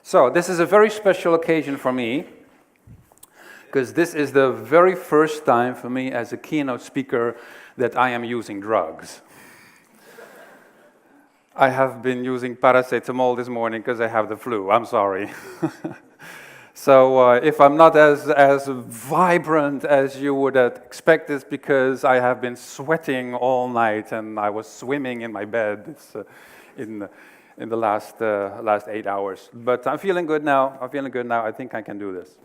So this is a very special occasion for me, because this is the very first time for me as a keynote speaker that I am using drugs. I have been using paracetamol this morning because I have the flu. I'm sorry. So if I'm not as vibrant as you would expect, it's because I have been sweating all night and I was swimming in my bed in the last 8 hours. But I'm feeling good now. I think I can do this.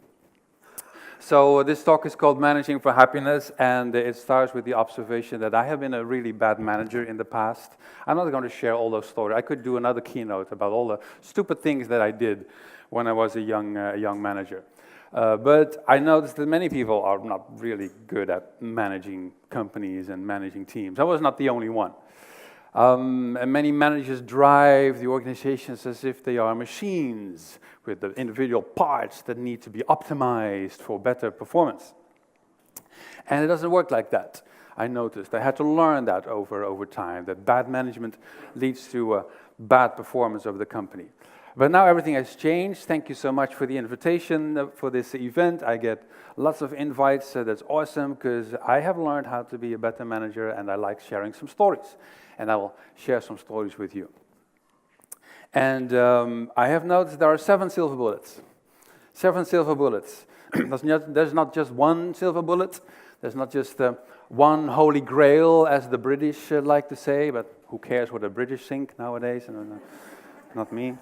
So this talk is called Managing for Happiness, and it starts with the observation that I have been a really bad manager in the past. I'm not going to share all those stories. I could do another keynote about all the stupid things that I did when I was a young manager. But I noticed that many people are not really good at managing companies and managing teams. I was not the only one. And many managers drive the organizations as if they are machines with the individual parts that need to be optimized for better performance. And it doesn't work like that. I noticed. I had to learn that over time, that bad management leads to bad performance of the company. But now everything has changed. Thank you so much for the invitation for this event. I get lots of invites. That's awesome, because I have learned how to be a better manager, and I like sharing some stories. And I will share some stories with you. And I have noticed there are 7 silver bullets. 7 silver bullets. There's not just one silver bullet. There's not just one holy grail, as the British like to say, but who cares what the British think nowadays? Not me.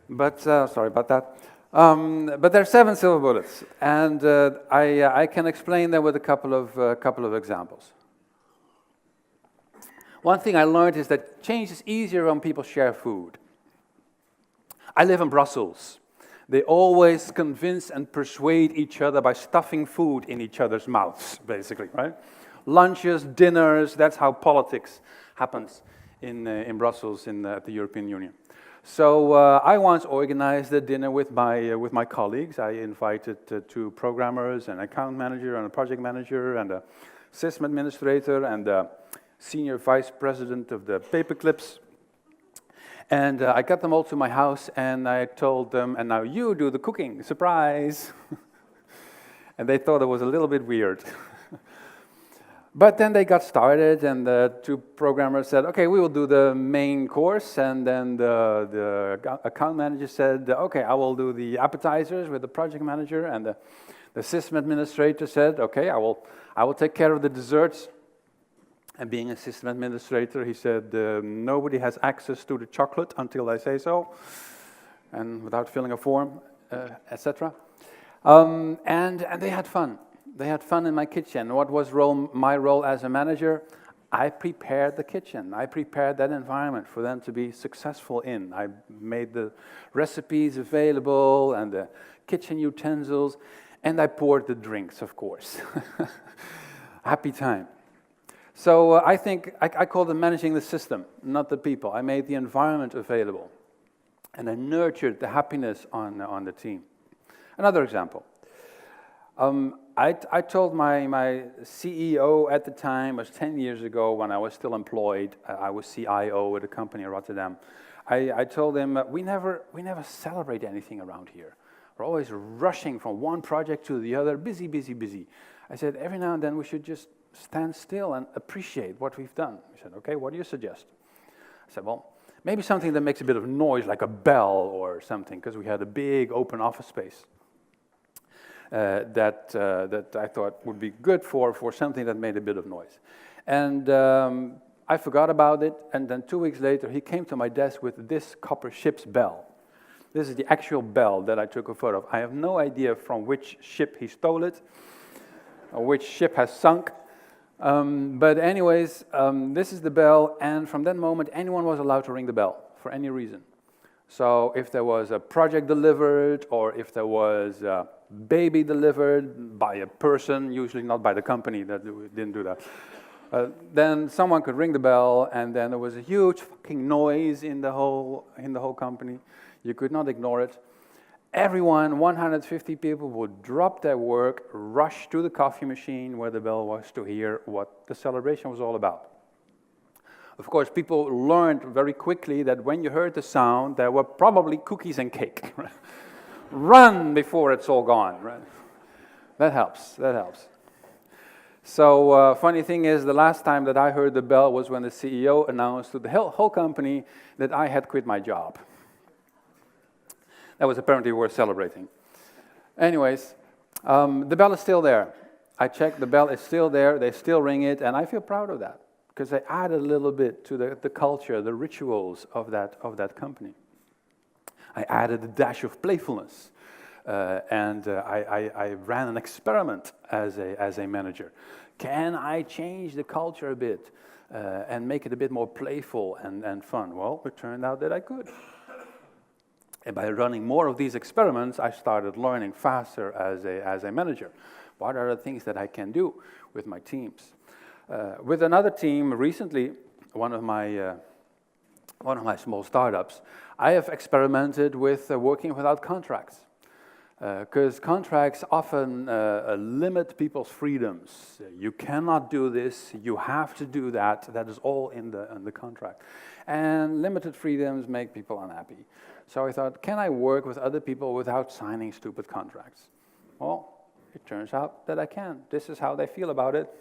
But sorry about that. But there are 7 silver bullets, and I can explain them with a couple of examples. One thing I learned is that change is easier when people share food. I live in Brussels. They always convince and persuade each other by stuffing food in each other's mouths, basically, right? Lunches, dinners, that's how politics happens in Brussels at the European Union. So I once organized a dinner with my colleagues. I invited 2 programmers, an account manager, and a project manager, and a system administrator, and a senior vice president of the paperclips. And I got them all to my house, and I told them, and now you do the cooking, surprise! And they thought it was a little bit weird. But then they got started, and the 2 programmers said, okay, we will do the main course. And then the account manager said, okay, I will do the appetizers with the project manager. And the system administrator said, okay, I will take care of the desserts. And being a system administrator, he said, nobody has access to the chocolate until I say so, and without filling a form, etc. And they had fun. They had fun in my kitchen. What was my role as a manager? I prepared the kitchen. I prepared that environment for them to be successful in. I made the recipes available and the kitchen utensils, and I poured the drinks, of course. Happy time. So I think I call them managing the system, not the people. I made the environment available, and I nurtured the happiness on the team. Another example. I told my CEO at the time, it was 10 years ago when I was still employed. I was CIO at a company in Rotterdam. I told him, we never celebrate anything around here. We're always rushing from one project to the other, busy, busy, busy. I said, every now and then we should just stand still and appreciate what we've done. He said, okay, what do you suggest? I said, well, maybe something that makes a bit of noise, like a bell or something, because we had a big open office space that I thought would be good for something that made a bit of noise. And I forgot about it, and then 2 weeks later, he came to my desk with this copper ship's bell. This is the actual bell that I took a photo of. I have no idea from which ship he stole it, or which ship has sunk. But anyways, this is the bell, and from that moment, anyone was allowed to ring the bell for any reason. So if there was a project delivered, or if there was a baby delivered by a person, usually not by the company that didn't do that, then someone could ring the bell, and then there was a huge fucking noise in the whole company. You could not ignore it. Everyone, 150 people, would drop their work, rush to the coffee machine where the bell was to hear what the celebration was all about. Of course, people learned very quickly that when you heard the sound, there were probably cookies and cake. Right? Run before it's all gone. Right? That helps. That helps. So, funny thing is, the last time that I heard the bell was when the CEO announced to the whole company that I had quit my job. That was apparently worth celebrating. Anyways, the bell is still there. I checked, the bell is still there, they still ring it, and I feel proud of that, because they added a little bit to the culture, the rituals of that company. I added a dash of playfulness, and I ran an experiment as a manager. Can I change the culture a bit and make it a bit more playful and fun? Well, it turned out that I could. And by running more of these experiments, I started learning faster as a manager. What are the things that I can do with my teams? With another team recently, one of my small startups, I have experimented with working without contracts. Because contracts often limit people's freedoms. You cannot do this, you have to do that. That is all in the contract. And limited freedoms make people unhappy. So I thought, can I work with other people without signing stupid contracts? Well, it turns out that I can. This is how they feel about it.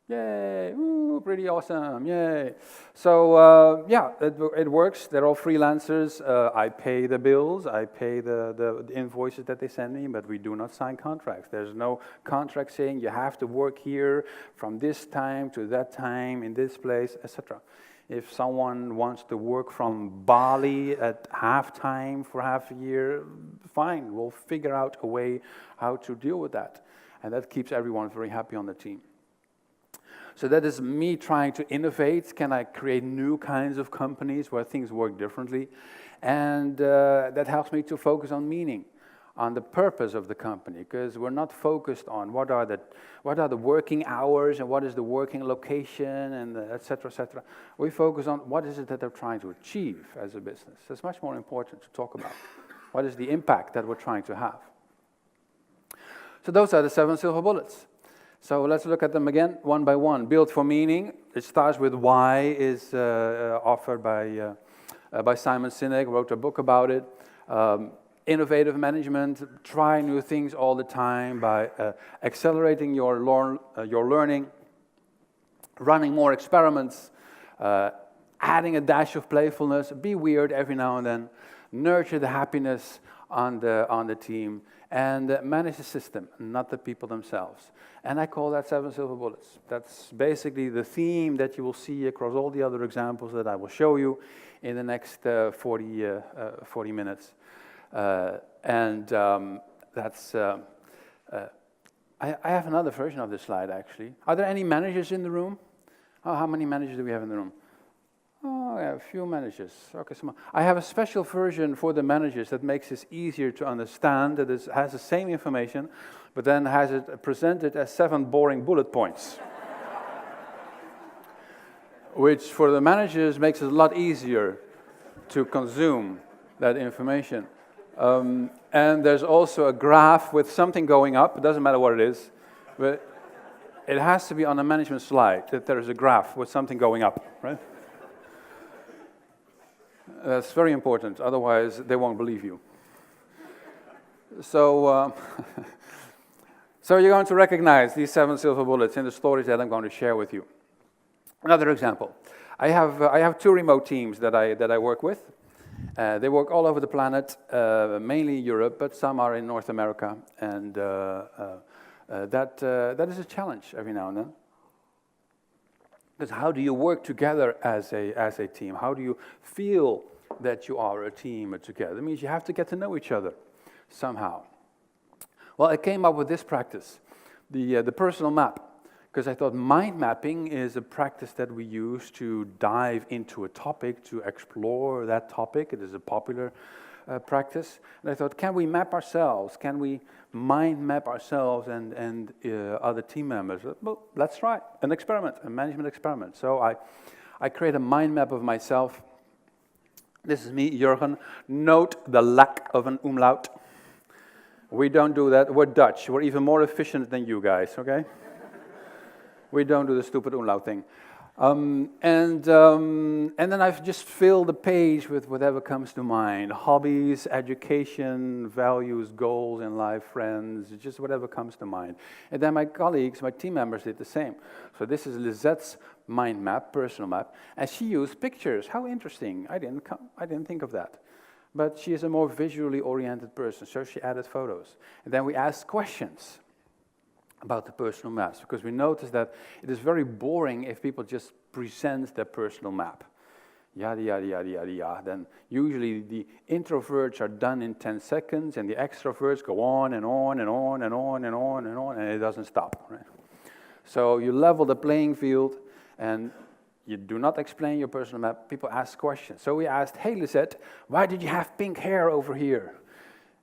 Yay, ooh, pretty awesome, yay. So, yeah, it works. They're all freelancers. I pay the bills, I pay the invoices that they send me, but we do not sign contracts. There's no contract saying you have to work here from this time to that time in this place, etc. If someone wants to work from Bali at half-time for half a year, fine, we'll figure out a way how to deal with that. And that keeps everyone very happy on the team. So that is me trying to innovate. Can I create new kinds of companies where things work differently? And that helps me to focus on meaning, on the purpose of the company, because we're not focused on what are the working hours and what is the working location and et cetera, et cetera. We focus on what is it that they're trying to achieve as a business. It's much more important to talk about. What is the impact that we're trying to have? So those are the 7 silver bullets. So let's look at them again, one by one. Build for meaning. It starts with why, is offered by Simon Sinek, wrote a book about it. Innovative management, try new things all the time by accelerating your learning, running more experiments, adding a dash of playfulness, be weird every now and then, nurture the happiness on the team, and manage the system, not the people themselves. And I call that 7 silver bullets. That's basically the theme that you will see across all the other examples that I will show you in the next 40 minutes. That's... I have another version of this slide, actually. Are there any managers in the room? Oh, how many managers do we have in the room? Oh, yeah, a few managers. Okay, I have a special version for the managers that makes this easier to understand, that has the same information, but then has it presented as 7 boring bullet points. Which for the managers makes it a lot easier to consume that information. And there's also a graph with something going up. It doesn't matter what it is, but it has to be on a management slide that there is a graph with something going up, right? That's very important, otherwise they won't believe you. So, so you're going to recognize these 7 silver bullets in the stories that I'm going to share with you. Another example. I have 2 remote teams that I work with. They work all over the planet, mainly Europe, but some are in North America, and that is a challenge every now and then. Because how do you work together as a team? How do you feel that you are a team together? It means you have to get to know each other somehow. Well, I came up with this practice, the personal map, because I thought mind mapping is a practice that we use to dive into a topic, to explore that topic. It is a popular practice. And I thought, can we map ourselves? Can we mind map ourselves and other team members? Well, let's try an experiment, a management experiment. So I create a mind map of myself. This is me, Jurgen. Note the lack of an umlaut. We don't do that. We're Dutch. We're even more efficient than you guys, okay? We don't do the stupid umlaut thing. And then I've just filled the page with whatever comes to mind. Hobbies, education, values, goals in life, friends, just whatever comes to mind. And then my colleagues, my team members did the same. So this is Lizette's mind map, personal map, and she used pictures. How interesting. I didn't think of that. But she is a more visually oriented person, so she added photos. And then we asked questions about the personal maps, because we noticed that it is very boring if people just present their personal map. Yada, yada, yada, yada, yada. Then usually the introverts are done in 10 seconds, and the extroverts go on and on and on and on and on and on, and it doesn't stop. Right? So you level the playing field, and you do not explain your personal map. People ask questions. So we asked, hey, Lisette, why did you have pink hair over here?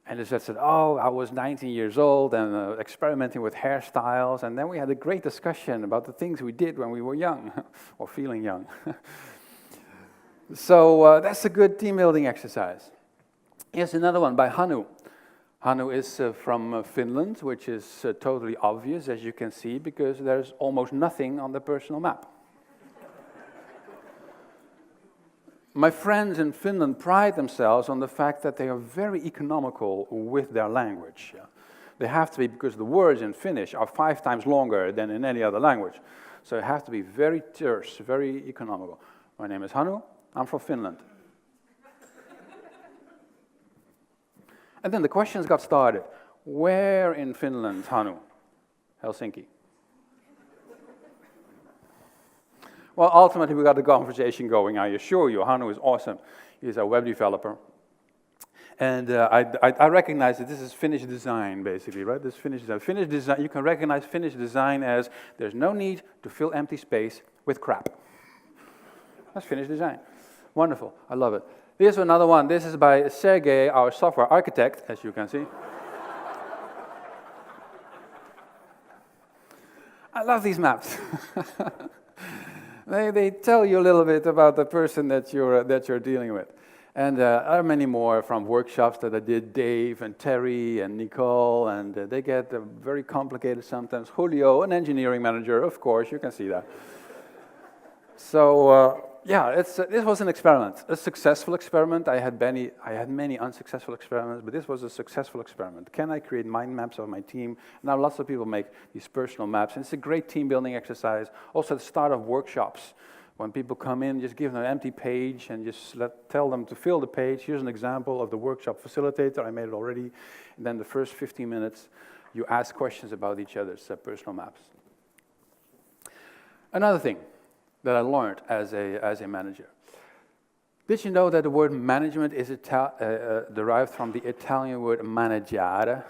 And Lisette said, oh, I was 19 years old and experimenting with hairstyles. And then we had a great discussion about the things we did when we were young, or feeling young. So that's a good team building exercise. Here's another one by Hannu. Hannu is from Finland, which is totally obvious, as you can see, because there's almost nothing on the personal map. My friends in Finland pride themselves on the fact that they are very economical with their language. They have to be, because the words in Finnish are 5 times longer than in any other language. So you have to be very terse, very economical. My name is Hannu, I'm from Finland. And then the questions got started. Where in Finland, Hannu? Helsinki. Well, ultimately, we got the conversation going. I assure you, Hannu is awesome. He's a web developer. And I recognize that this is Finnish design, basically, right? This Finnish design. Finnish design, you can recognize Finnish design as there's no need to fill empty space with crap. That's Finnish design. Wonderful. I love it. Here's another one. This is by Sergey, our software architect, as you can see. I love these maps. They tell you a little bit about the person that you're dealing with. And there are many more from workshops that I did, Dave and Terry and Nicole, and they get very complicated sometimes. Julio, an engineering manager, of course, you can see that. So, this was an experiment, a successful experiment. I had many unsuccessful experiments, but this was a successful experiment. Can I create mind maps of my team? Now lots of people make these personal maps, and it's a great team building exercise. Also at the start of workshops, when people come in, just give them an empty page and just tell them to fill the page. Here's an example of the workshop facilitator. I made it already. And then the first 15 minutes, you ask questions about each other's personal maps. Another thing that I learned as a manager. Did you know that the word management is derived from the Italian word maneggiare?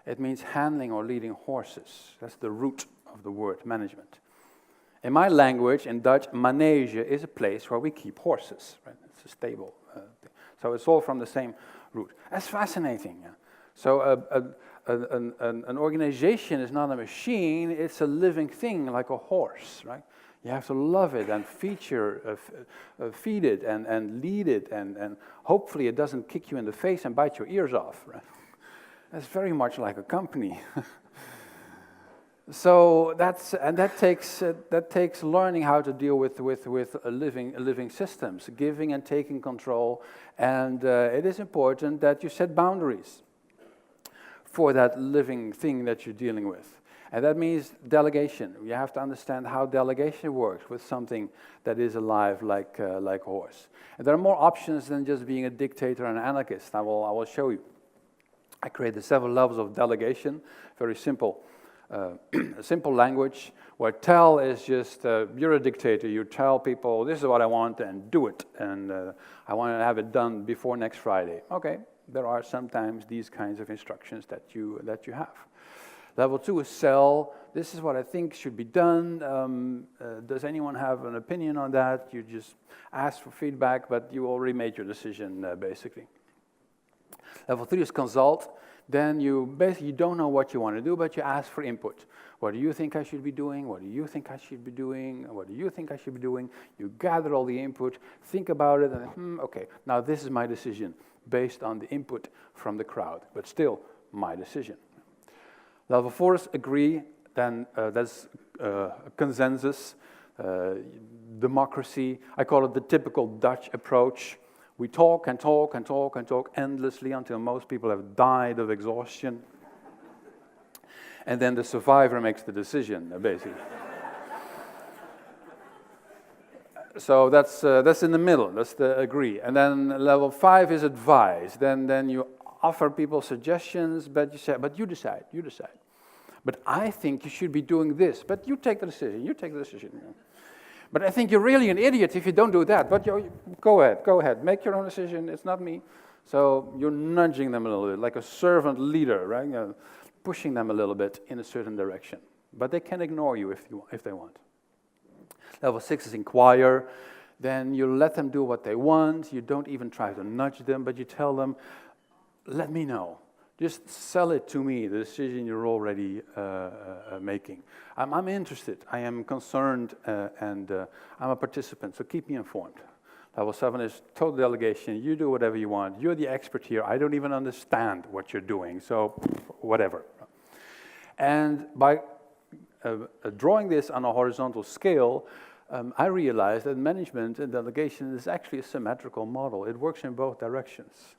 It means handling or leading horses. That's the root of the word management. In my language, in Dutch, manege is a place where we keep horses. Right? It's a stable thing. So it's all from the same root. That's fascinating. Yeah? So an organization is not a machine, it's a living thing like a horse, right? You have to love it and feed it and lead it, and hopefully it doesn't kick you in the face and bite your ears off. Right? That's very much like a company. So that takes learning how to deal with living systems, giving and taking control, and it is important that you set boundaries for that living thing that you're dealing with. And that means delegation. You have to understand how delegation works with something that is alive like a horse. And there are more options than just being a dictator and an anarchist. I will show you. I created several levels of delegation, very simple. A simple language where tell is just, you're a dictator. You tell people, this is what I want, and do it. And I want to have it done before next Friday. Okay, there are sometimes these kinds of instructions that you have. Level 2 is sell. This is what I think should be done. Does anyone have an opinion on that? You just ask for feedback, but you already made your decision, basically. Level 3 is consult. Then you don't know what you want to do, but you ask for input. What do you think I should be doing? What do you think I should be doing? What do you think I should be doing? You gather all the input, think about it, and okay, now this is my decision based on the input from the crowd, but still my decision. Level 4 is agree. Then there's consensus, democracy. I call it the typical Dutch approach. We talk and talk and talk and talk endlessly until most people have died of exhaustion. And then the survivor makes the decision, basically. So that's in the middle, that's the agree. And then level 5 is advise. Then you offer people suggestions, but you say, but you decide. But I think you should be doing this, but you take the decision. But I think you're really an idiot if you don't do that, but go ahead, make your own decision, it's not me. So you're nudging them a little bit, like a servant leader, right? Pushing them a little bit in a certain direction. But they can ignore you if they want. Level 6 is inquire. Then you let them do what they want. You don't even try to nudge them, but you tell them, let me know. Just sell it to me, the decision you're already making. I'm interested, I am concerned, and I'm a participant, so keep me informed. Level 7 is total delegation. You do whatever you want. You're the expert here. I don't even understand what you're doing, so whatever. And by drawing this on a horizontal scale, I realized that management and delegation is actually a symmetrical model. It works in both directions.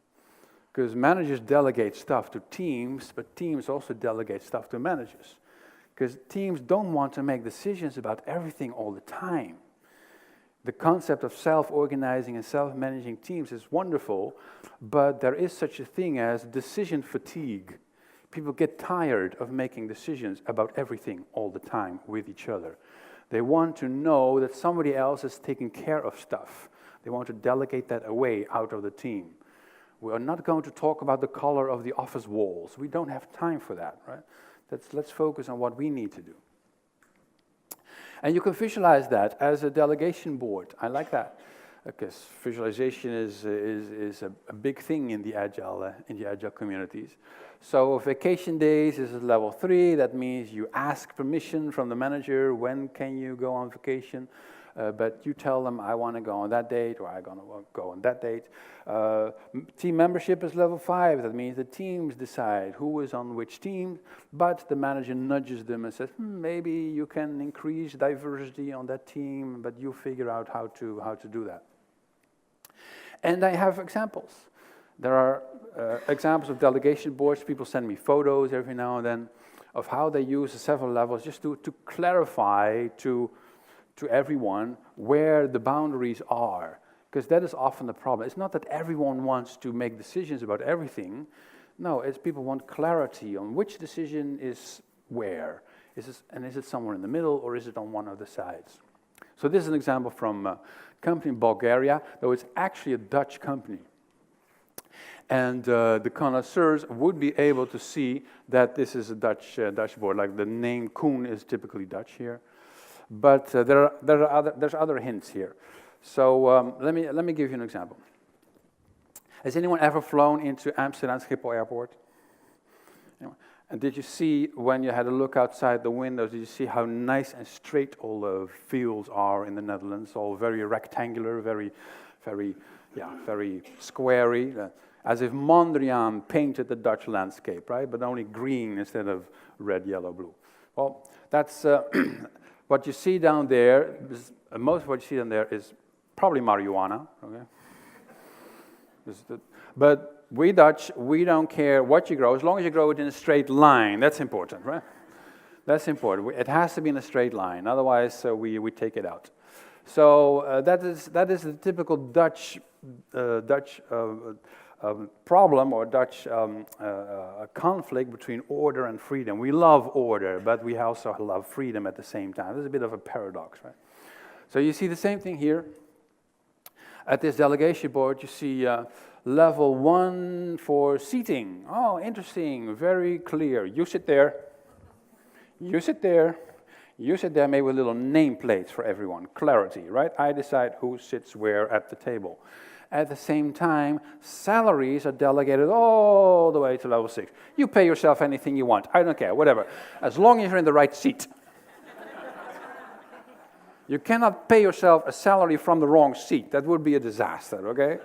Because managers delegate stuff to teams, but teams also delegate stuff to managers. Because teams don't want to make decisions about everything all the time. The concept of self-organizing and self-managing teams is wonderful, but there is such a thing as decision fatigue. People get tired of making decisions about everything all the time with each other. They want to know that somebody else is taking care of stuff. They want to delegate that away out of the team. We are not going to talk about the color of the office walls. We don't have time for that, right? Let's focus on what we need to do. And you can visualize that as a delegation board. I like that, because visualization is a big thing in the agile communities. So vacation days is at level 3. That means you ask permission from the manager. When can you go on vacation? But you tell them, I want to go on that date, or I'm going to go on that date. Team membership is level 5. That means the teams decide who is on which team, but the manager nudges them and says, maybe you can increase diversity on that team, but you figure out how to do that. And I have examples. There are examples of delegation boards. People send me photos every now and then of how they use the several levels just to clarify to everyone where the boundaries are, because that is often the problem. It's not that everyone wants to make decisions about everything. No, it's people want clarity on which decision is where. Is it somewhere in the middle, or is it on one of the sides? So this is an example from a company in Bulgaria, though it's actually a Dutch company. And the connoisseurs would be able to see that this is a Dutch board, like the name Koen is typically Dutch here. But there's other hints here. So let me give you an example. Has anyone ever flown into Amsterdam Schiphol Airport? Anyone? And did you see, when you had a look outside the windows, did you see how nice and straight all the fields are in the Netherlands? All very rectangular, very squarey. As if Mondrian painted the Dutch landscape, right? But only green instead of red, yellow, blue. Well, that's what you see down there. Most of what you see down there is probably marijuana. Okay. But we Dutch, we don't care what you grow, as long as you grow it in a straight line. That's important, right? That's important. It has to be in a straight line. Otherwise, we take it out. So that is the typical Dutch problem, or Dutch conflict between order and freedom. We love order, but we also love freedom at the same time. There's a bit of a paradox, right? So you see the same thing here. At this delegation board, you see level 1 for seating. Oh, interesting, very clear. You sit there, you sit there, you sit there, maybe with little nameplates for everyone. Clarity, right? I decide who sits where at the table. At the same time, salaries are delegated all the way to level 6. You pay yourself anything you want. I don't care, whatever. As long as you're in the right seat. You cannot pay yourself a salary from the wrong seat. That would be a disaster, okay?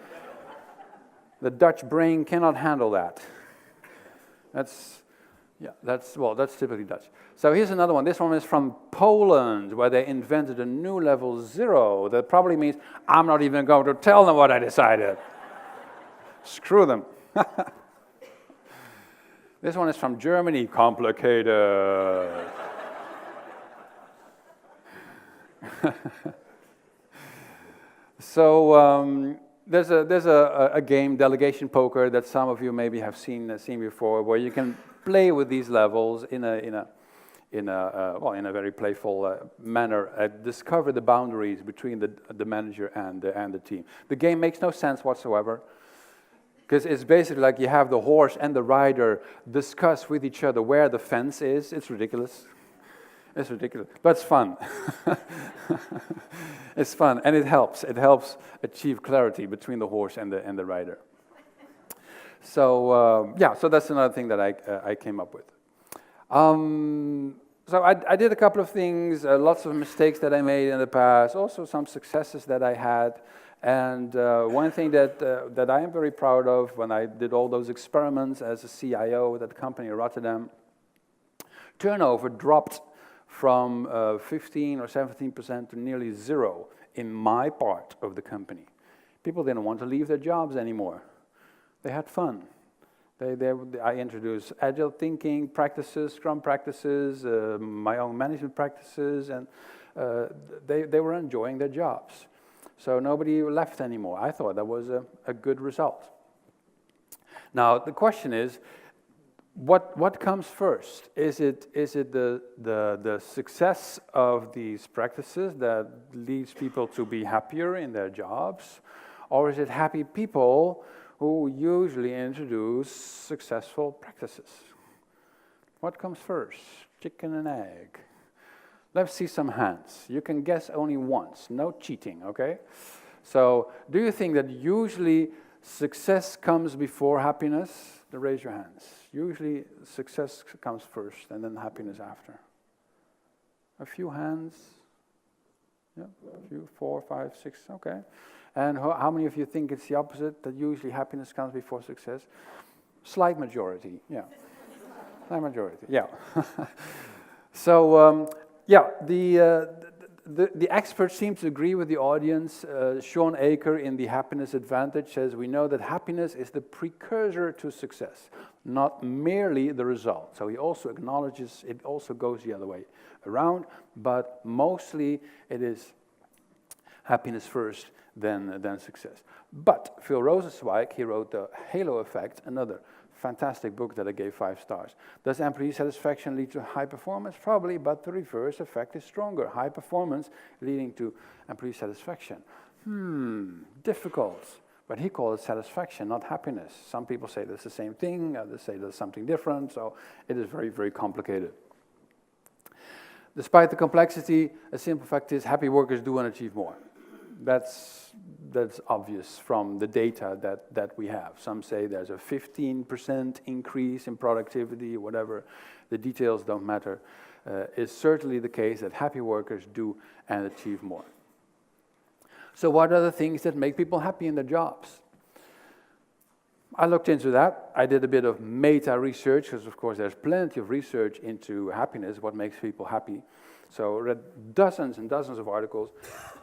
The Dutch brain cannot handle that. Yeah, that's typically Dutch. So here's another one. This one is from Poland, where they invented a new level 0. That probably means I'm not even going to tell them what I decided. Screw them. This one is from Germany. Complicated. So there's a game, Delegation Poker, that some of you maybe have seen before, where you can play with these levels in a very playful manner, discover the boundaries between the manager and the team. The game makes no sense whatsoever, because it's basically like you have the horse and the rider discuss with each other where the fence is. It's ridiculous. It's ridiculous, but it's fun. It's fun, and it helps. It helps achieve clarity between the horse and the rider. So so that's another thing that I came up with. So I did a couple of things, lots of mistakes that I made in the past, also some successes that I had. And one thing that I am very proud of, when I did all those experiments as a CIO at that company in Rotterdam, turnover dropped from 15 or 17% to nearly 0 in my part of the company. People didn't want to leave their jobs anymore. They had fun. I introduced agile thinking practices, Scrum practices, my own management practices, and they were enjoying their jobs. So nobody left anymore. I thought that was a good result. Now the question is, what comes first? Is it the success of these practices that leads people to be happier in their jobs, or is it happy people who usually introduce successful practices? What comes first? Chicken and egg? Let's see some hands. You can guess only once, no cheating, okay? So, do you think that usually success comes before happiness? Raise your hands. Usually success comes first and then happiness after. A few hands. Yeah, a few, 4, 5, 6, okay. And how many of you think it's the opposite, that usually happiness comes before success? Slight majority, yeah. Slight majority, yeah. So, the experts seem to agree with the audience. Sean Aker in The Happiness Advantage says, we know that happiness is the precursor to success, not merely the result. So he also acknowledges it also goes the other way around, but mostly it is happiness first, then success. But Phil Rosenzweig, he wrote The Halo Effect, another fantastic book that I gave 5 stars. Does employee satisfaction lead to high performance? Probably, but the reverse effect is stronger. High performance leading to employee satisfaction. Difficult. But he calls it satisfaction, not happiness. Some people say that's the same thing, others say that's something different, so it is very, very complicated. Despite the complexity, a simple fact is happy workers do and achieve more. That's obvious from the data that we have. Some say there's a 15% increase in productivity, whatever. The details don't matter. It's certainly the case that happy workers do and achieve more. So what are the things that make people happy in their jobs? I looked into that. I did a bit of meta-research, because of course there's plenty of research into happiness, what makes people happy. So I read dozens and dozens of articles,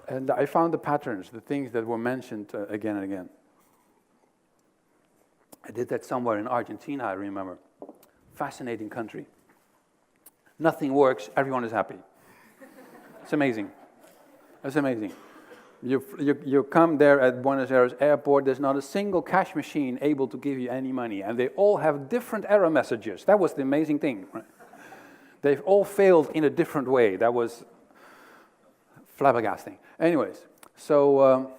and I found the patterns, the things that were mentioned again and again. I did that somewhere in Argentina, I remember. Fascinating country. Nothing works, everyone is happy. It's amazing. It's amazing. You come there at Buenos Aires airport, there's not a single cash machine able to give you any money, and they all have different error messages. That was the amazing thing, right? They've all failed in a different way. That was flabbergasting. Anyways, so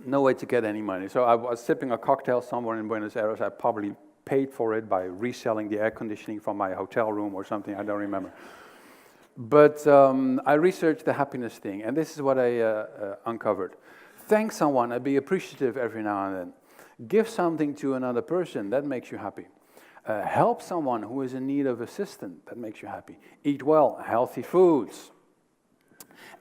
no way to get any money. So I was sipping a cocktail somewhere in Buenos Aires. I probably paid for it by reselling the air conditioning from my hotel room or something. I don't remember. But I researched the happiness thing, and this is what I uncovered. Thank someone and be appreciative every now and then. Give something to another person, that makes you happy. Help someone who is in need of assistance, that makes you happy. Eat well, healthy foods.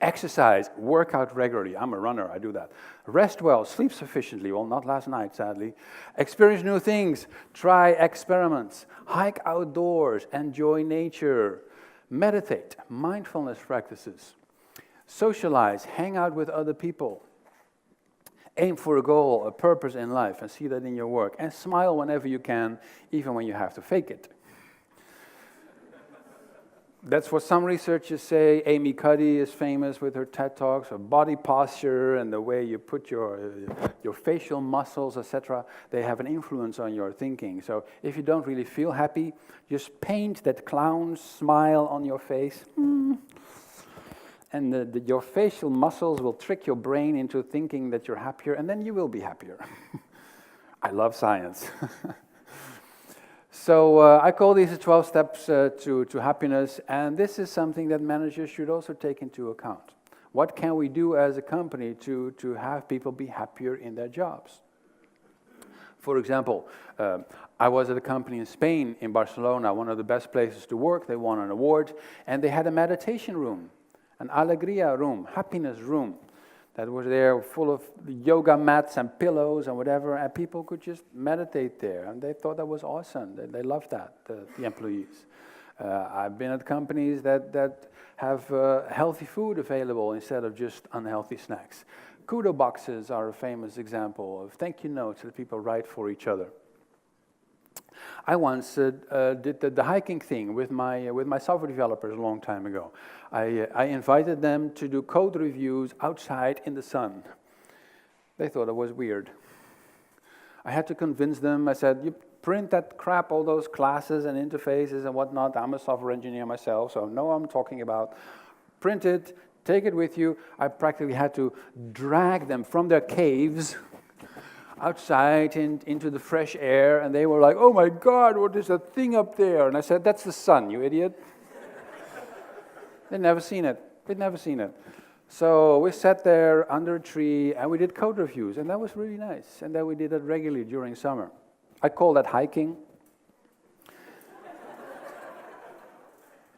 Exercise, work out regularly. I'm a runner, I do that. Rest well, sleep sufficiently. Well, not last night, sadly. Experience new things, try experiments. Hike outdoors, enjoy nature. Meditate, mindfulness practices. Socialize, hang out with other people. Aim for a goal, a purpose in life, and see that in your work. And smile whenever you can, even when you have to fake it. That's what some researchers say. Amy Cuddy is famous with her TED Talks, her body posture and the way you put your facial muscles, etc. They have an influence on your thinking. So if you don't really feel happy, just paint that clown smile on your face. And your facial muscles will trick your brain into thinking that you're happier, and then you will be happier. I love science. So I call these the 12 steps to happiness, and this is something that managers should also take into account. What can we do as a company to have people be happier in their jobs? For example, I was at a company in Spain, in Barcelona, one of the best places to work. They won an award, and they had a meditation room, an alegria room, happiness room, that was there full of yoga mats and pillows and whatever, and people could just meditate there, and they thought that was awesome. They loved that, the employees. I've been at companies that have healthy food available instead of just unhealthy snacks. Kudo boxes are a famous example of thank you notes that people write for each other. I once did the hiking thing with my software developers a long time ago. I invited them to do code reviews outside in the sun. They thought it was weird. I had to convince them. I said, you print that crap, all those classes and interfaces and whatnot. I'm a software engineer myself, so I know what I'm talking about. Print it, take it with you. I practically had to drag them from their caves outside into the fresh air, and they were like, oh my God, what is that thing up there? And I said, that's the sun, you idiot. They'd never seen it. So we sat there under a tree, and we did code reviews, and that was really nice. And then we did it regularly during summer. I call that hiking.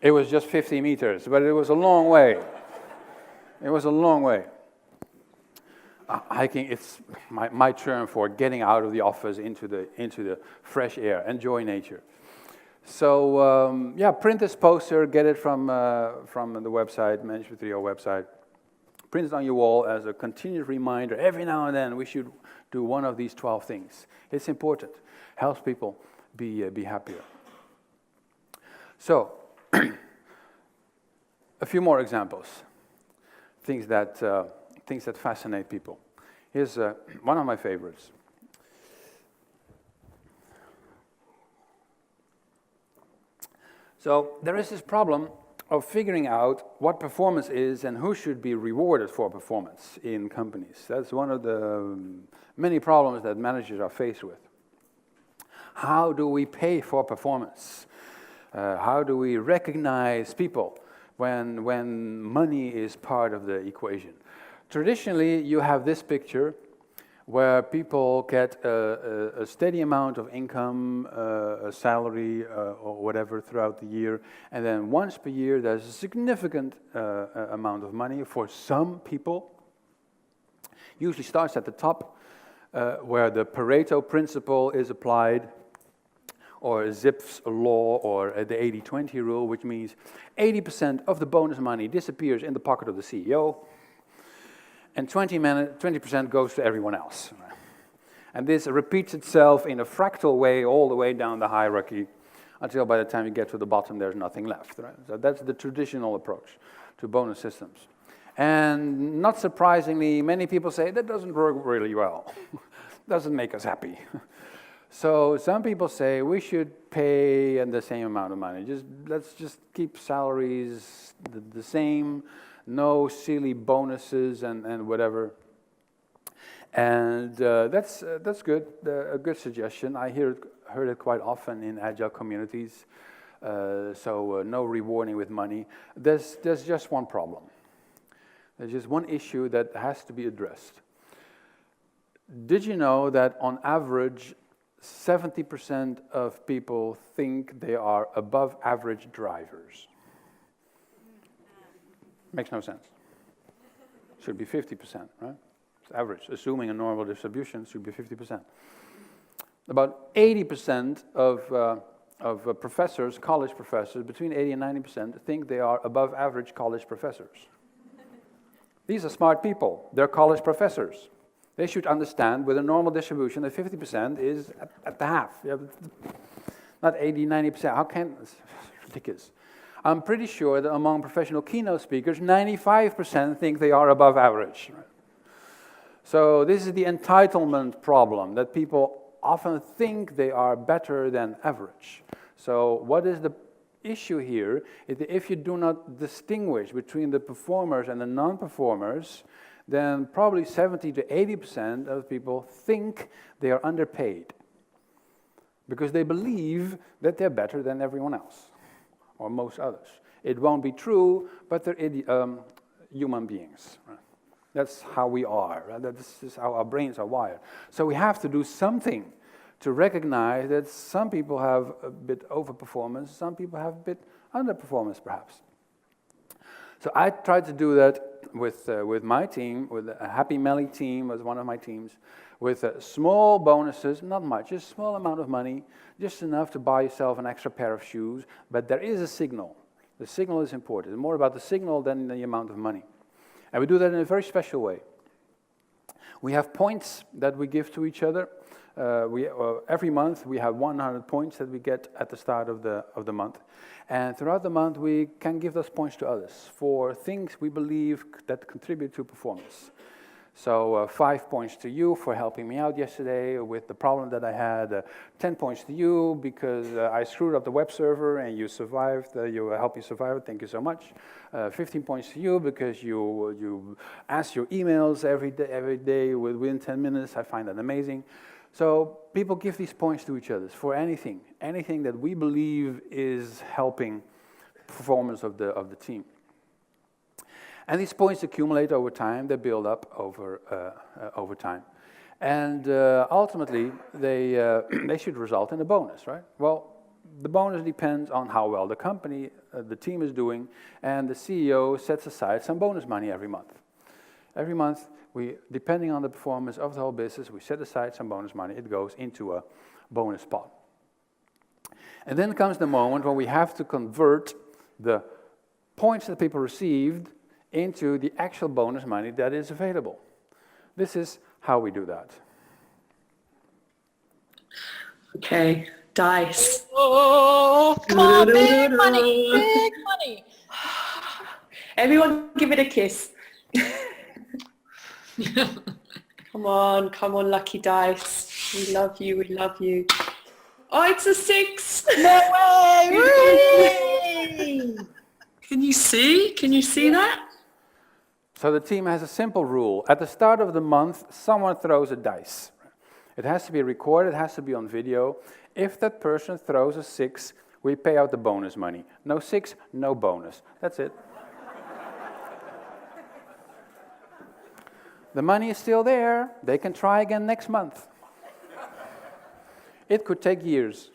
It was just 50 meters, but it was a long way. Hiking, it's my term for getting out of the office into the fresh air, enjoy nature. So print this poster, get it from the website, Management 3.0 website. Print it on your wall as a continuous reminder. Every now and then we should do one of these 12 things. It's important. Helps people be happier. So, a few more examples. Things that fascinate people. Here's one of my favorites. So there is this problem of figuring out what performance is and who should be rewarded for performance in companies. That's one of the many problems that managers are faced with. How do we pay for performance? How do we recognize people when money is part of the equation? Traditionally, you have this picture where people get a steady amount of income, a salary or whatever throughout the year, and then once per year there's a significant amount of money for some people. Usually starts at the top, where the Pareto principle is applied, or Zipf's law, or the 80-20 rule, which means 80% of the bonus money disappears in the pocket of the CEO, and 20% goes to everyone else. And this repeats itself in a fractal way all the way down the hierarchy until by the time you get to the bottom, there's nothing left. Right? So that's the traditional approach to bonus systems. And not surprisingly, many people say, that doesn't work really well. Doesn't make us happy. So some people say we should pay the same amount of money. Let's just keep salaries the same. No silly bonuses and whatever. And that's good, a good suggestion. I heard it quite often in agile communities. So no rewarding with money. There's just one problem. There's just one issue that has to be addressed. Did you know that on average, 70% of people think they are above average drivers? Makes no sense. should be 50%, right? It's average, assuming a normal distribution, should be 50%. About 80% of professors, college professors, between 80 and 90%, think they are above average college professors. These are smart people. They're college professors. They should understand with a normal distribution that 50% is at the half. Yeah, not 80, 90%. How can, it's ridiculous. I'm pretty sure that among professional keynote speakers, 95% think they are above average. So this is the entitlement problem, that people often think they are better than average. So what is the issue here is that if you do not distinguish between the performers and the non-performers, then probably 70 to 80% of people think they are underpaid because they believe that they're better than everyone else or most others. It won't be true, but they're human beings. Right? That's how we are. Right? This is how our brains are wired. So we have to do something to recognize that some people have a bit overperformance, some people have a bit underperformance, perhaps. So I tried to do that with my team, with a Happy Melly team was one of my teams, with small bonuses, not much, just a small amount of money, just enough to buy yourself an extra pair of shoes, but there is a signal. The signal is important. It's more about the signal than the amount of money. And we do that in a very special way. We have points that we give to each other. Every month we have 100 points that we get at the start of the month. And throughout the month we can give those points to others for things we believe that contribute to performance. So 5 points to you for helping me out yesterday with the problem that I had. 10 points to you because I screwed up the web server and you survived. You helped me survive it. Thank you so much. 15 points to you because you ask your emails every day within 10 minutes. I find that amazing. So people give these points to each other for anything that we believe is helping performance of the team. And these points accumulate over time, they build up over time. And ultimately, they should result in a bonus, right? Well, the bonus depends on how well the company, the team is doing, and the CEO sets aside some bonus money every month. Every month, depending on the performance of the whole business, we set aside some bonus money. It goes into a bonus pot. And then comes the moment when we have to convert the points that people received into the actual bonus money that is available. This is how we do that. Okay, dice. Oh, come on, big money, big money. Everyone give it a kiss. Come on, lucky dice. We love you, we love you. Oh, it's a 6. No way! Can you see that? So the team has a simple rule. At the start of the month, someone throws a dice. It has to be recorded, it has to be on video. If that person throws a 6, we pay out the bonus money. No 6, no bonus. That's it. The money is still there. They can try again next month. It could take years.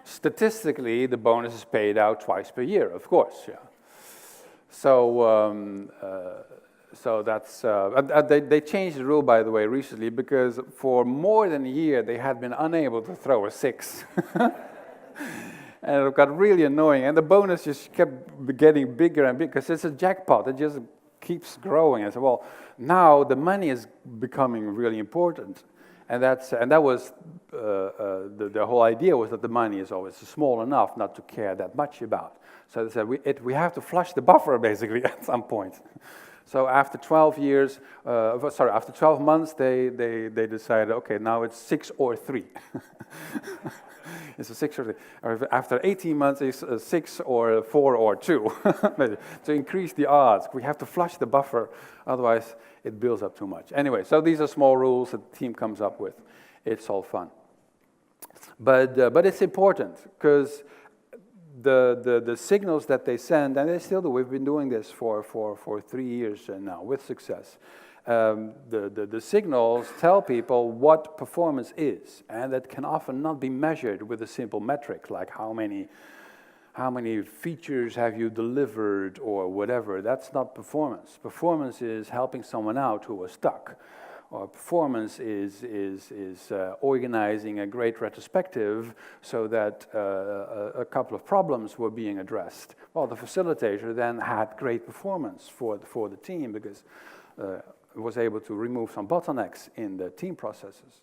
Statistically, the bonus is paid out twice per year, of course. Yeah. So that's they changed the rule, by the way, recently because for more than a year they had been unable to throw a 6, and it got really annoying. And the bonus just kept getting bigger and bigger because it's a jackpot. It just keeps growing. I said, well, now the money is becoming really important, and that was the whole idea was that the money is always small enough not to care that much about. So they said we have to flush the buffer basically at some point. So after 12 months, they decided, okay, now it's 6 or 3. It's a 6 or 3. Or after 18 months, it's 6 or 4 or 2. To increase the odds, we have to flush the buffer, otherwise it builds up too much. Anyway, so these are small rules that the team comes up with. It's all fun. But it's important because the signals that they send, and they still do, we've been doing this for 3 years now with success. The signals tell people what performance is, and that can often not be measured with a simple metric like how how many features have you delivered or whatever. That's not performance. Performance is helping someone out who was stuck. Or performance is organizing a great retrospective so that a couple of problems were being addressed. Well, the facilitator then had great performance for the team because was able to remove some bottlenecks in the team processes.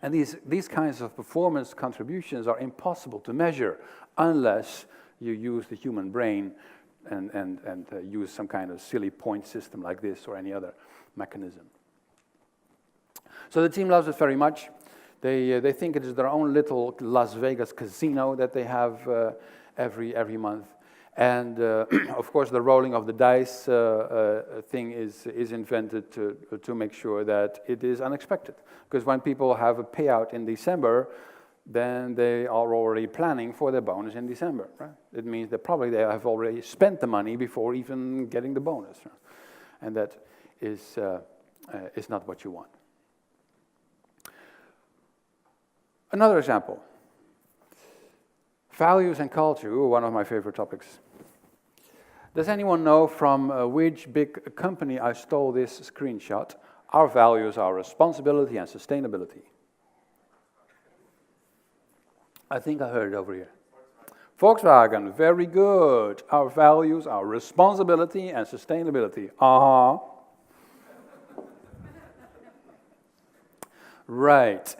And these kinds of performance contributions are impossible to measure unless you use the human brain and use some kind of silly point system like this or any other mechanism. So the team loves it very much. They think it is their own little Las Vegas casino that they have every month. And of course, the rolling of the dice thing is invented to make sure that it is unexpected. Because when people have a payout in December, then they are already planning for their bonus in December. Right? It means that probably they have already spent the money before even getting the bonus. Right? And that is not what you want. Another example. Values and culture, one of my favorite topics. Does anyone know from which big company I stole this screenshot? Our values are responsibility and sustainability. I think I heard it over here. Volkswagen, very good. Our values are responsibility and sustainability. Right.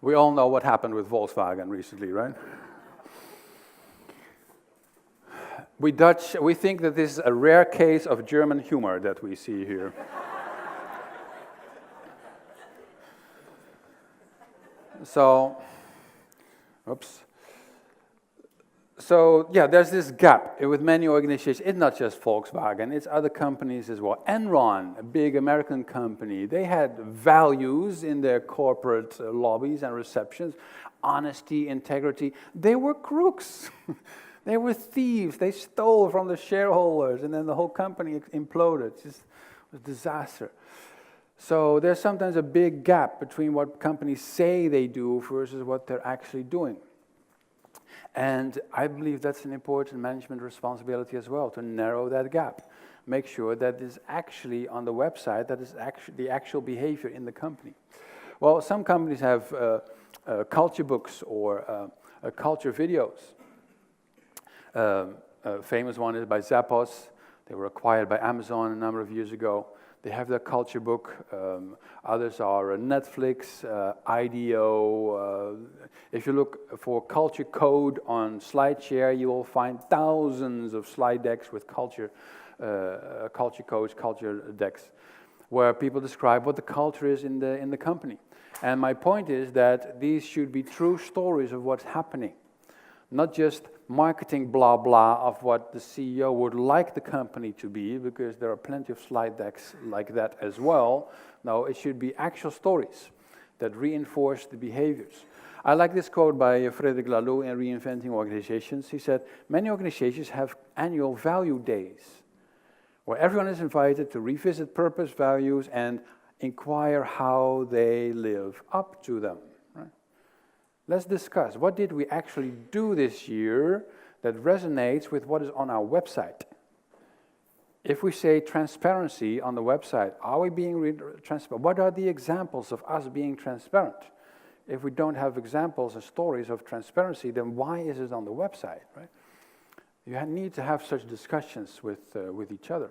We all know what happened with Volkswagen recently, right? We Dutch, we think that this is a rare case of German humor that we see here. So, yeah, there's this gap with many organizations. It's not just Volkswagen, it's other companies as well. Enron, a big American company, they had values in their corporate lobbies and receptions. Honesty, integrity. They were crooks. They were thieves. They stole from the shareholders, and then the whole company imploded. It was a disaster. So there's sometimes a big gap between what companies say they do versus what they're actually doing. And I believe that's an important management responsibility as well, to narrow that gap. Make sure that is actually on the website, that is actually the actual behavior in the company. Well, some companies have culture books or culture videos. A famous one is by Zappos. They were acquired by Amazon a number of years ago. They have their culture book. Others are Netflix, IDEO. If you look for culture code on SlideShare, you will find thousands of slide decks with culture codes, culture decks, where people describe what the culture is in the company. And my point is that these should be true stories of what's happening, not just marketing blah blah of what the CEO would like the company to be, because there are plenty of slide decks like that as well. No, it should be actual stories that reinforce the behaviors. I like this quote by Frederic Laloux in Reinventing Organizations. He said, many organizations have annual value days where everyone is invited to revisit purpose, values, and inquire how they live up to them. Let's discuss, what did we actually do this year that resonates with what is on our website? If we say transparency on the website, are we being transparent? What are the examples of us being transparent? If we don't have examples and stories of transparency, then why is it on the website, right? You need to have such discussions with each other.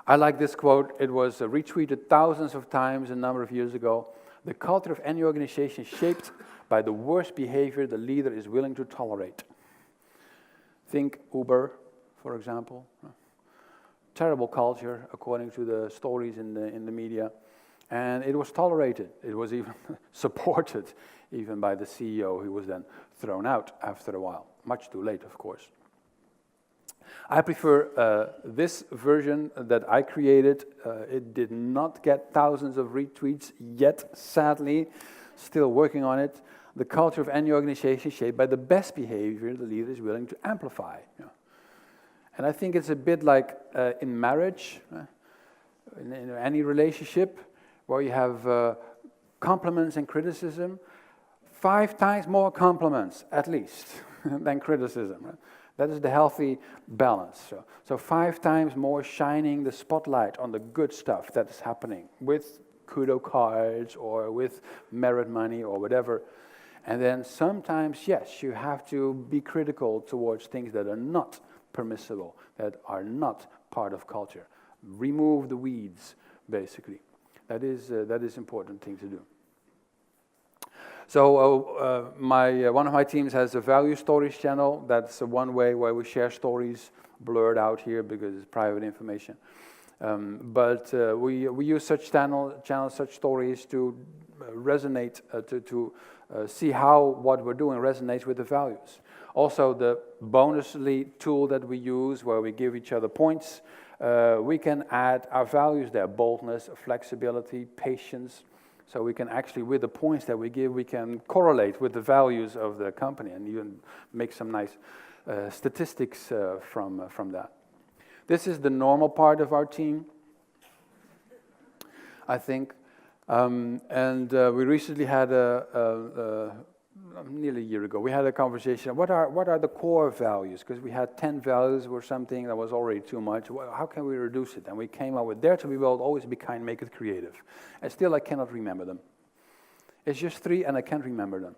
I like this quote. It was retweeted thousands of times a number of years ago. The culture of any organization is shaped by the worst behavior the leader is willing to tolerate. Think Uber, for example. Terrible culture, according to the stories in the media. And it was tolerated. It was even supported, even by the CEO, who was then thrown out after a while. Much too late, of course. I prefer this version that I created. It did not get thousands of retweets yet, sadly. Still working on it. The culture of any organization is shaped by the best behavior the leader is willing to amplify. Yeah. And I think it's a bit like in marriage, in any relationship, where you have compliments and criticism. 5 times more compliments, at least. than criticism. Right? That is the healthy balance. So 5 times more shining the spotlight on the good stuff that is happening with kudo cards or with merit money or whatever. And then sometimes, yes, you have to be critical towards things that are not permissible, that are not part of culture. Remove the weeds, basically. That is important thing to do. So one of my teams has a value stories channel. That's one way where we share stories, blurred out here because it's private information. But we use such channels, such stories to resonate, to see how what we're doing resonates with the values. Also, the bonusly tool that we use, where we give each other points, we can add our values there: boldness, flexibility, patience. So we can actually, with the points that we give, we can correlate with the values of the company and even make some nice statistics from that. This is the normal part of our team, I think. And we recently had nearly a year ago, we had a conversation. What are the core values? Because we had 10 values or something that was already too much. Well, how can we reduce it? And we came up with: dare to be bold, always be kind, make it creative. And still, I cannot remember them. It's just 3, and I can't remember them.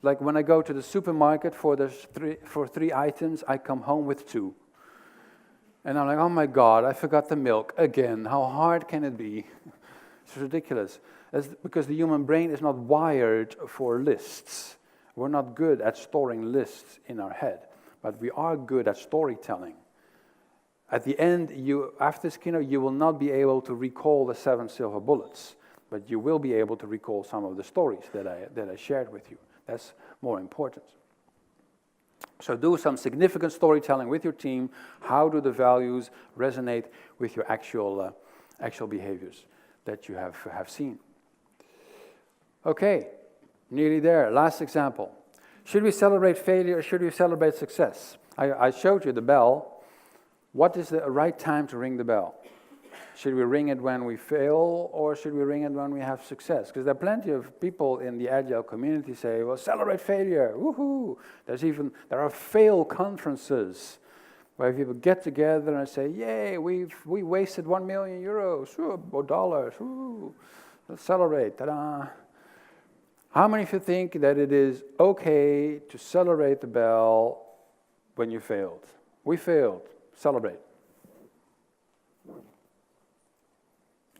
Like when I go to the supermarket for 3 items, I come home with 2. And I'm like, oh my God, I forgot the milk again. How hard can it be? It's ridiculous. That's because the human brain is not wired for lists. We're not good at storing lists in our head, but we are good at storytelling. At the end, after Skinner, you will not be able to recall the 7 silver bullets, but you will be able to recall some of the stories that I shared with you. That's more important. So do some significant storytelling with your team. How do the values resonate with your actual behaviors that you have seen? Okay, nearly there. Last example. Should we celebrate failure or should we celebrate success? I showed you the bell. What is the right time to ring the bell? Should we ring it when we fail or should we ring it when we have success? Because there are plenty of people in the Agile community say, well, celebrate failure, woohoo. There are fail conferences where people get together and say, yay, we wasted 1 million euros, or dollars, let's celebrate, ta-da. How many of you think that it is okay to celebrate the bell when you failed? We failed, celebrate.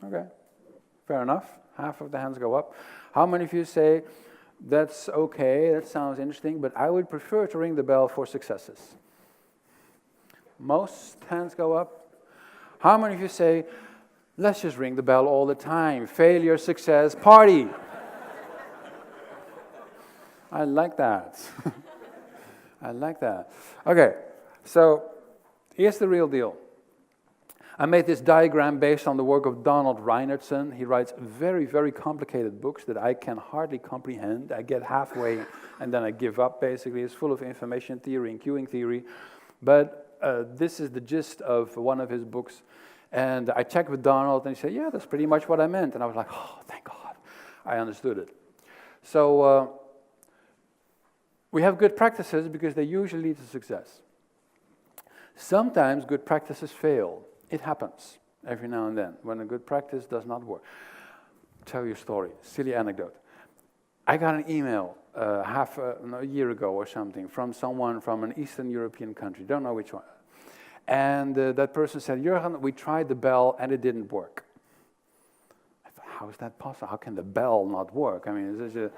Okay, fair enough. Half of the hands go up. How many of you say, that's okay, that sounds interesting, but I would prefer to ring the bell for successes? Most hands go up. How many of you say, let's just ring the bell all the time, failure, success, party? I like that. I like that. Okay, so here's the real deal. I made this diagram based on the work of Donald Reinertsen. He writes very, very complicated books that I can hardly comprehend. I get halfway and then I give up, basically. It's full of information theory and queuing theory. But this is the gist of one of his books. And I checked with Donald and he said, yeah, that's pretty much what I meant. And I was like, oh, thank God. I understood it. So we have good practices because they usually lead to success. Sometimes good practices fail. It happens every now and then when a good practice does not work. I'll tell you a story, silly anecdote. I got an email a year ago or something from someone from an Eastern European country, don't know which one. And that person said, Jurgen, we tried the bell and it didn't work. I thought, how is that possible? How can the bell not work? I mean, it's such a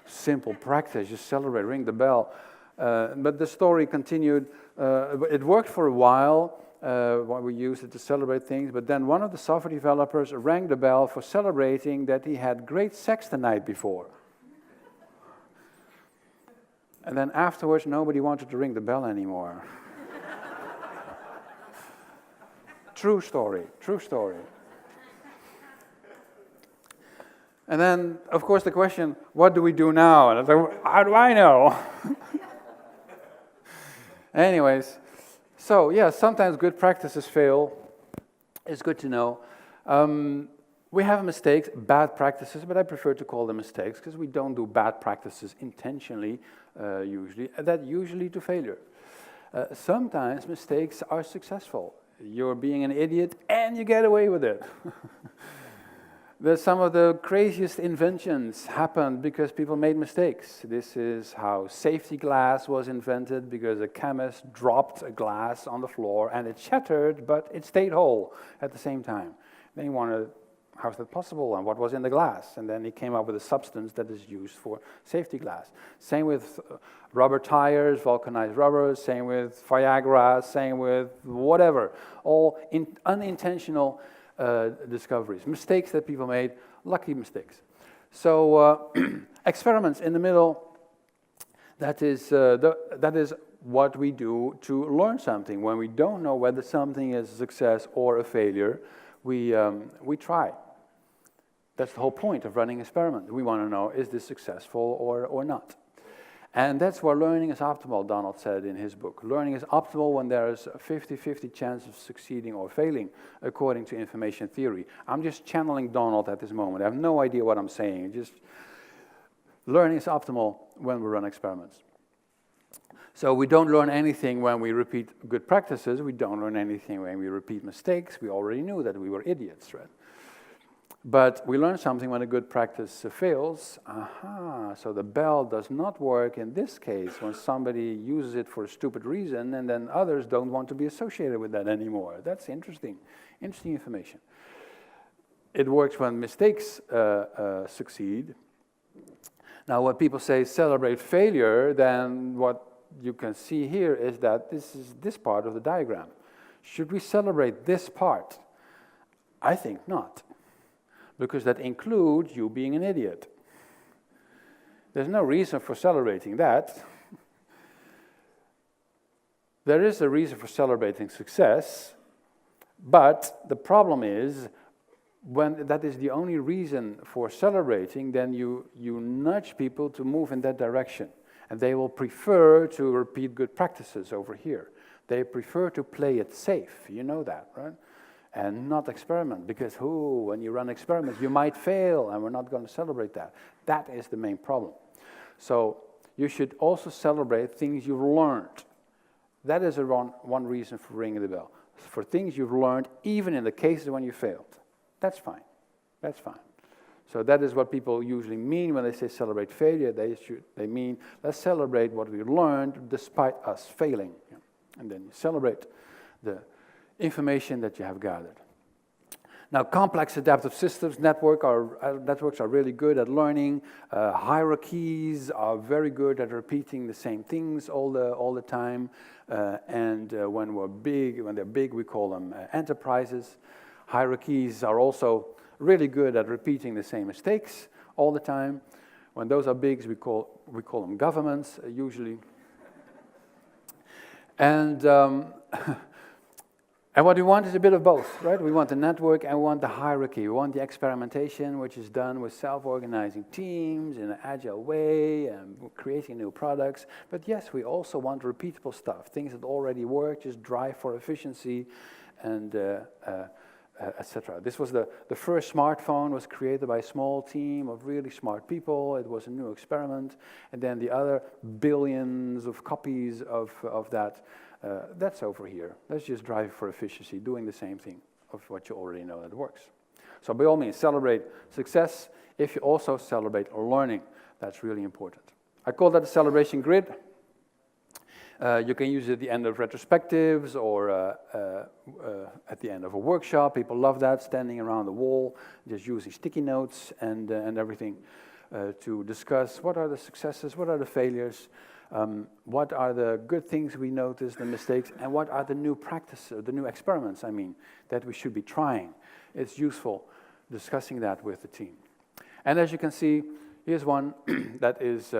simple practice, just celebrate, ring the bell. But the story continued. It worked for a while. We used it to celebrate things, but then one of the software developers rang the bell for celebrating that he had great sex the night before. And then afterwards, nobody wanted to ring the bell anymore. True story, true story. And then, of course, the question, what do we do now? And I was like, how do I know? Anyways, so yeah, sometimes good practices fail. It's good to know. We have mistakes, bad practices, but I prefer to call them mistakes because we don't do bad practices intentionally, usually. That usually lead to failure. Sometimes mistakes are successful. You're being an idiot and you get away with it. Some of the craziest inventions happened because people made mistakes. This is how safety glass was invented, because a chemist dropped a glass on the floor and it shattered, but it stayed whole at the same time. Then he wondered, how is that possible, and what was in the glass? And then he came up with a substance that is used for safety glass. Same with rubber tires, vulcanized rubber, same with Viagra, same with whatever. All unintentional discoveries, mistakes that people made, lucky mistakes. So experiments in the middle, that is what we do to learn something. When we don't know whether something is a success or a failure, we try. That's the whole point of running an experiment. We want to know, is this successful or not? And that's where learning is optimal, Donald said in his book. Learning is optimal when there is a 50-50 chance of succeeding or failing, according to information theory. I'm just channeling Donald at this moment. I have no idea what I'm saying. Just learning is optimal when we run experiments. So we don't learn anything when we repeat good practices. We don't learn anything when we repeat mistakes. We already knew that we were idiots, right? But we learn something when a good practice fails. Aha, so the bell does not work in this case when somebody uses it for a stupid reason and then others don't want to be associated with that anymore. That's interesting information. It works when mistakes succeed. Now, when people say celebrate failure, then what you can see here is that this is this part of the diagram. Should we celebrate this part? I think not. Because that includes you being an idiot. There's no reason for celebrating that. There is a reason for celebrating success, but the problem is, when that is the only reason for celebrating, then you nudge people to move in that direction. And they will prefer to repeat good practices over here. They prefer to play it safe, you know that, right? And not experiment, because when you run experiments, you might fail, and we're not going to celebrate that. That is the main problem. So you should also celebrate things you've learned. That is one reason for ringing the bell. For things you've learned, even in the cases when you failed. That's fine. That's fine. So that is what people usually mean when they say celebrate failure. They mean, let's celebrate what we learned despite us failing. And then you celebrate the information that you have gathered. Now, complex adaptive systems networks are really good at learning. Hierarchies are very good at repeating the same things all the time. And when they're big, we call them enterprises. Hierarchies are also really good at repeating the same mistakes all the time. When those are big, we call them governments usually. And and what we want is a bit of both, right? We want the network and we want the hierarchy. We want the experimentation, which is done with self-organizing teams in an agile way and creating new products. But yes, we also want repeatable stuff, things that already work, just drive for efficiency and etc. This was the first smartphone was created by a small team of really smart people. It was a new experiment. And then the other billions of copies of that, that's over here. Let's just drive for efficiency, doing the same thing of what you already know that works. So by all means, celebrate success if you also celebrate learning. That's really important. I call that a celebration grid. You can use it at the end of retrospectives or at the end of a workshop. People love that, standing around the wall, just using sticky notes and everything to discuss what are the successes, what are the failures, what are the good things we noticed, the mistakes, and what are the new practices, the new experiments, that we should be trying. It's useful discussing that with the team. And as you can see, here's one that is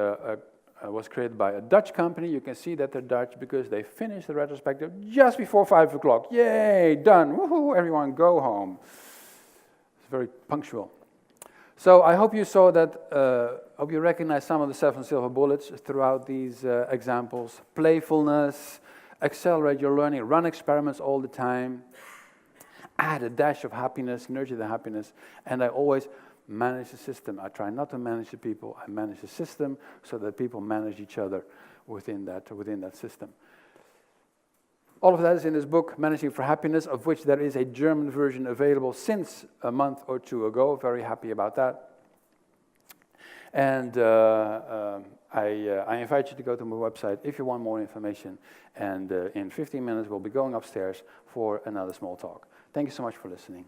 was created by a Dutch company. You can see that they're Dutch because they finished the retrospective just before 5 o'clock. Yay, done. Woohoo, everyone go home. It's very punctual. So I hope you saw that, hope you recognize some of the 7 silver bullets throughout these examples. Playfulness, accelerate your learning, run experiments all the time, add a dash of happiness, nurture the happiness, and I always manage the system. I try not to manage the people, I manage the system so that people manage each other within that system. All of that is in this book, Managing for Happiness, of which there is a German version available since a month or two ago. Very happy about that. And I invite you to go to my website if you want more information. And in 15 minutes, we'll be going upstairs for another small talk. Thank you so much for listening.